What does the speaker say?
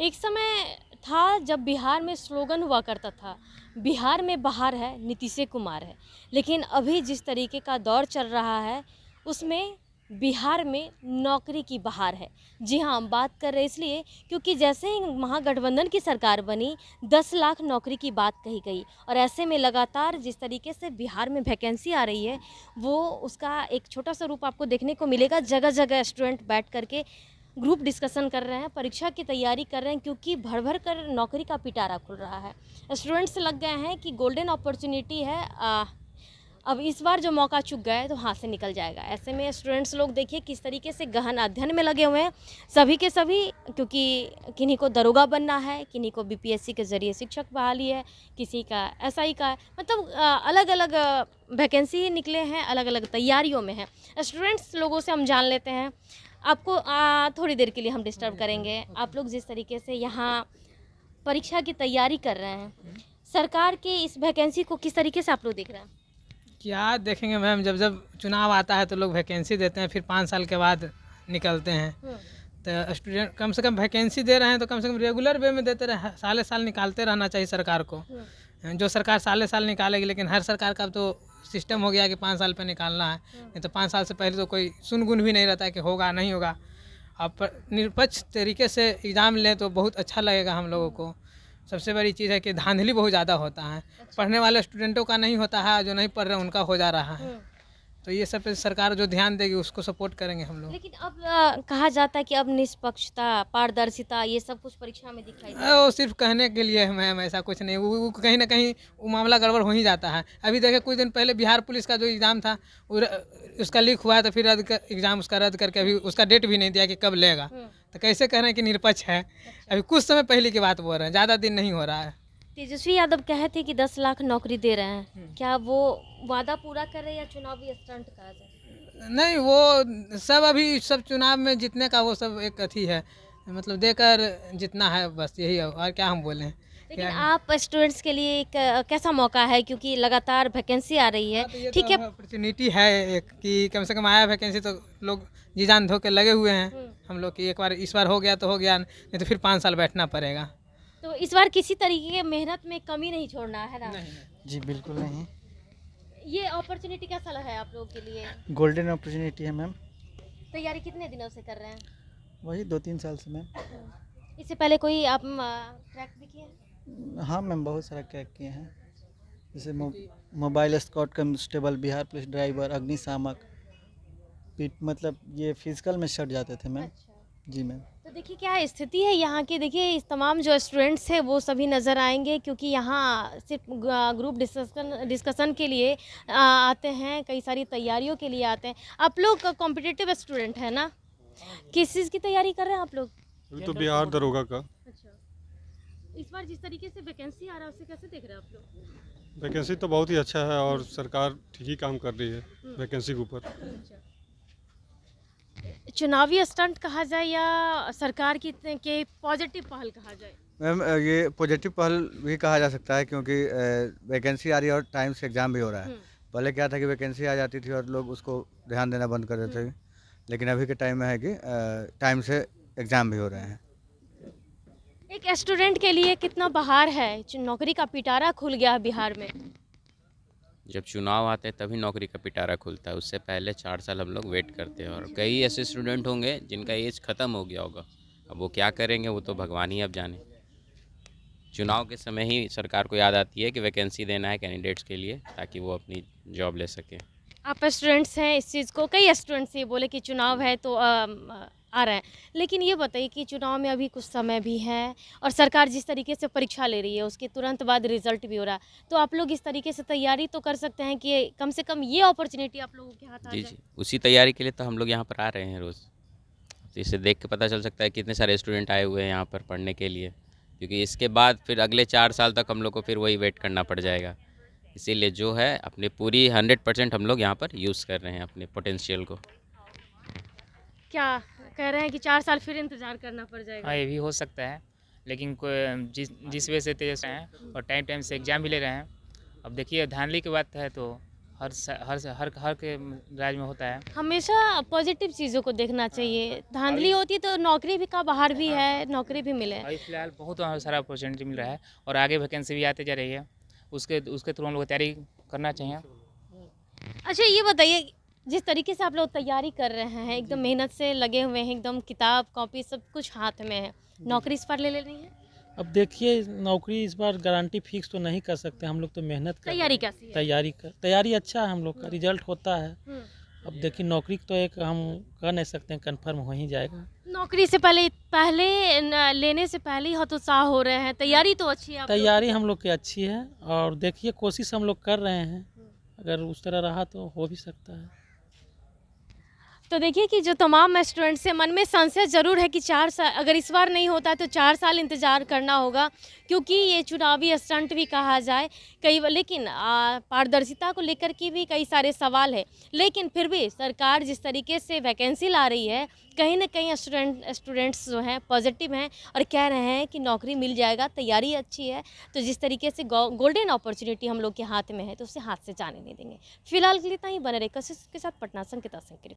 एक समय था जब बिहार में स्लोगन हुआ करता था, बिहार में बहार है, नीतीश कुमार है। लेकिन अभी जिस तरीके का दौर चल रहा है, उसमें बिहार में नौकरी की बहार है। जी हाँ, हम बात कर रहे हैं इसलिए क्योंकि जैसे ही महागठबंधन की सरकार बनी, 10 लाख नौकरी की बात कही गई और ऐसे में लगातार जिस तरीके से बिहार में वैकेंसी आ रही है, वो उसका एक छोटा-सा रूप आपको देखने को मिलेगा। जगह-जगह स्टूडेंट बैठ कर के ग्रुप डिस्कशन कर रहे हैं, परीक्षा की तैयारी कर रहे हैं क्योंकि भर-भर कर नौकरी का पिटारा खुल रहा है। स्टूडेंट्स लग गए हैं कि गोल्डन अपॉर्च्युनिटी है, अब इस बार जो मौका चूक गए तो हाथ से निकल जाएगा। ऐसे में स्टूडेंट्स लोग देखिए किस तरीके से गहन अध्ययन में लगे हुए हैं, सभी के सभी, क्योंकि किन्हीं को दरोगा बनना है, किन्हीं को बीपीएससी के ज़रिए शिक्षक बहाली है, किसी का एसआई का है, मतलब अलग-अलग वैकेंसी निकले हैं, अलग-अलग तैयारियों में हैं। स्टूडेंट्स लोगों से हम जान लेते हैं। आपको थोड़ी देर के लिए हम डिस्टर्ब करेंगे। आप लोग जिस तरीके से यहाँ परीक्षा की तैयारी कर रहे हैं, सरकार के इस वैकेंसी को किस तरीके से आप लोग देख रहे हैं? क्या देखेंगे मैम, जब जब चुनाव आता है तो लोग वैकेंसी देते हैं, फिर 5 साल के बाद निकलते हैं। तो स्टूडेंट कम से कम वैकेंसी दे रहे हैं तो कम से कम रेगुलर वे में देते रहे, साले साल निकालते रहना चाहिए सरकार को। जो सरकार साले साल निकालेगी, लेकिन हर सरकार का अब तो सिस्टम हो गया कि 5 साल पे निकालना है। नहीं तो 5 साल से पहले तो कोई सुन-गुन भी नहीं रहता है कि होगा नहीं होगा। अब निष्पक्ष तरीके से एग्ज़ाम लें तो बहुत अच्छा लगेगा हम लोगों को। सबसे बड़ी चीज़ है कि धांधली बहुत ज़्यादा होता है। पढ़ने वाले स्टूडेंटों का नहीं होता है, जो नहीं पढ़ रहे उनका हो जा रहा है। तो ये सब पे सरकार जो ध्यान देगी उसको सपोर्ट करेंगे हम लोग। लेकिन अब कहा जाता है कि अब निष्पक्षता, पारदर्शिता ये सब कुछ परीक्षा में दिखाई दे रहा है। वो सिर्फ कहने के लिए है मैम, ऐसा कुछ नहीं। वो कहीं ना कहीं वो मामला गड़बड़ हो ही जाता है। अभी देखिए कुछ दिन पहले बिहार पुलिस का जो एग्ज़ाम था उसका लीक हुआ है, तो फिर एग्ज़ाम उसका रद्द करके अभी उसका डेट भी नहीं दिया कि कब लेगा। तो कैसे कह रहे हैं कि निष्पक्ष है? अभी कुछ समय पहले की बात बोल रहे हैं, ज़्यादा दिन नहीं हो रहा है। तेजस्वी यादव कहे थे कि 10 लाख नौकरी दे रहे हैं, क्या वो वादा पूरा कर रहे हैं या चुनावी स्टंट कहा जाए? नहीं, वो सब अभी सब चुनाव में जीतने का वो सब एक अथी है, मतलब देकर जितना है बस यही है, और क्या हम बोलें। लेकिन आप स्टूडेंट्स के लिए एक कैसा मौका है क्योंकि लगातार वैकेंसी आ रही है, तो ये ठीक तो है? अपॉर्चुनिटी है एक कि कम से कम आया वैकेंसी तो लोग जी जान धो के लगे हुए हैं। हम लोग की एक बार इस बार हो गया तो हो गया, नहीं तो फिर 5 साल बैठना पड़ेगा। तो इस बार किसी तरीके की मेहनत में कमी नहीं छोड़ना है ना? जी बिल्कुल नहीं। ये अपॉर्चुनिटी कैसा लगा है आप लोगों के लिए? गोल्डन अपॉर्चुनिटी है मैम। तैयारी कितने दिनों से कर रहे हैं? वही 2-3 साल से मैम। इससे पहले कोई आप क्रैक भी किए? हाँ मैम, बहुत सारा क्रैक किए हैं, जैसे mobile squad constable, Bihar police driver, अग्निशामक, मतलब ये फिजिकल में सट जाते थे मैम। अच्छा। जी मैम। तो देखिए क्या स्थिति है यहाँ की। देखिए इस तमाम जो स्टूडेंट्स हैं वो सभी नज़र आएंगे क्योंकि यहाँ सिर्फ ग्रुप डिस्कशन के लिए आते हैं, कई सारी तैयारियों के लिए आते हैं। आप लोग कॉम्पिटिटिव स्टूडेंट हैं ना? किस चीज़ की तैयारी कर रहे हैं आप लोग? अभी तो बिहार दरोगा का। अच्छा, इस बार जिस तरीके से वैकेंसी आ रहा है उससे कैसे देख रहे हैं आप लोग? वैकेंसी तो बहुत ही अच्छा है और सरकार ठीक ही काम कर रही है वैकेंसी के ऊपर। अच्छा। चुनावी स्टंट कहा जाए या सरकार की के पॉजिटिव पहल कहा जाए? मैम ये पॉजिटिव पहल भी कहा जा सकता है, क्योंकि वैकेंसी आ रही है और टाइम से एग्ज़ाम भी हो रहा है। पहले क्या था कि वैकेंसी आ जाती थी और लोग उसको ध्यान देना बंद कर देते थे, लेकिन अभी के टाइम में है कि टाइम से एग्ज़ाम भी हो रहे हैं। एक स्टूडेंट के लिए कितना बहार है, नौकरी का पिटारा खुल गया है बिहार में। जब चुनाव आते हैं तभी नौकरी का पिटारा खुलता है, उससे पहले 4 साल हम लोग वेट करते हैं। और कई ऐसे स्टूडेंट होंगे जिनका एज ख़त्म हो गया होगा, अब वो क्या करेंगे वो तो भगवान ही अब जाने। चुनाव के समय ही सरकार को याद आती है कि वैकेंसी देना है कैंडिडेट्स के लिए ताकि वो अपनी जॉब ले सकें। आप स्टूडेंट्स हैं, इस चीज़ को कई स्टूडेंट्स ये बोले कि चुनाव है तो आ रहे हैं, लेकिन ये बताइए कि चुनाव में अभी कुछ समय भी है और सरकार जिस तरीके से परीक्षा ले रही है उसके तुरंत बाद रिजल्ट भी हो रहा है, तो आप लोग इस तरीके से तैयारी तो कर सकते हैं कि कम से कम ये अपॉर्चुनिटी आप लोगों के हाथ आ जी जाए। जी, उसी तैयारी के लिए तो हम लोग यहाँ पर आ रहे हैं रोज़। तो इसे देख के पता चल सकता है कितने सारे स्टूडेंट आए हुए हैं यहाँ पर पढ़ने के लिए, क्योंकि इसके बाद फिर अगले 4 साल तक हम लोग को फिर वही वेट करना पड़ जाएगा। इसीलिए जो है अपने पूरी 100% हम लोग यहाँ पर यूज़ कर रहे हैं अपने पोटेंशियल को। क्या कह रहे हैं कि 4 साल फिर इंतजार करना पड़ जाएगा? हाँ, ये भी हो सकता है, लेकिन कोई जिस वजह से तेजस हैं और टाइम टाइम से एग्ज़ाम भी ले रहे हैं। अब देखिए धांधली की बात है तो हर के राज्य में होता है। हमेशा पॉजिटिव चीज़ों को देखना चाहिए। धांधली होती तो नौकरी भी का बाहर भी है, नौकरी भी मिले। अभी फ़िलहाल बहुत सारा अपॉर्चुनिटी मिल रहा है और आगे वैकेंसी भी आते जा रही है, उसके थ्रू हम लोग तैयारी करना चाहिए। अच्छा ये बताइए, जिस तरीके से आप लोग तैयारी कर रहे हैं, एकदम मेहनत से लगे हुए हैं, एकदम किताब कॉपी सब कुछ हाथ में है, नौकरी इस पर ले लेनी है? अब देखिए, नौकरी इस बार गारंटी फिक्स तो नहीं कर सकते, हम लोग तो मेहनत कर तैयारी कैसी है? तैयारी अच्छा है, हम लोग का रिजल्ट होता है। हम्म। अब देखिए, नौकरी तो एक हम कह नहीं सकते हैं, कन्फर्म हो ही जाएगा। नौकरी से लेने से पहले ही हतोत्साह हो रहे हैं, तैयारी तो अच्छी है आप लोग तैयारी हम लोग की अच्छी है और देखिए कोशिश हम लोग कर रहे हैं, अगर उस तरह रहा तो हो भी सकता है। तो देखिए कि जो तमाम स्टूडेंट्स से मन में संशय ज़रूर है कि 4 साल अगर इस बार नहीं होता है तो 4 साल इंतज़ार करना होगा, क्योंकि ये चुनावी स्टंट भी कहा जाए लेकिन पारदर्शिता को लेकर के भी कई सारे सवाल है। लेकिन फिर भी सरकार जिस तरीके से वैकेंसी ला रही है, कहीं ना कहीं स्टूडेंट्स जो हैं पॉजिटिव हैं और कह रहे हैं कि नौकरी मिल जाएगा, तैयारी अच्छी है। तो जिस तरीके से गोल्डन अपॉर्चुनिटी हम लोग के हाथ में है तो उसे हाथ से जाने नहीं देंगे। फिलहाल के लिए इतना ही, बने रहे कशिश के साथ पटना संकेता सिंह।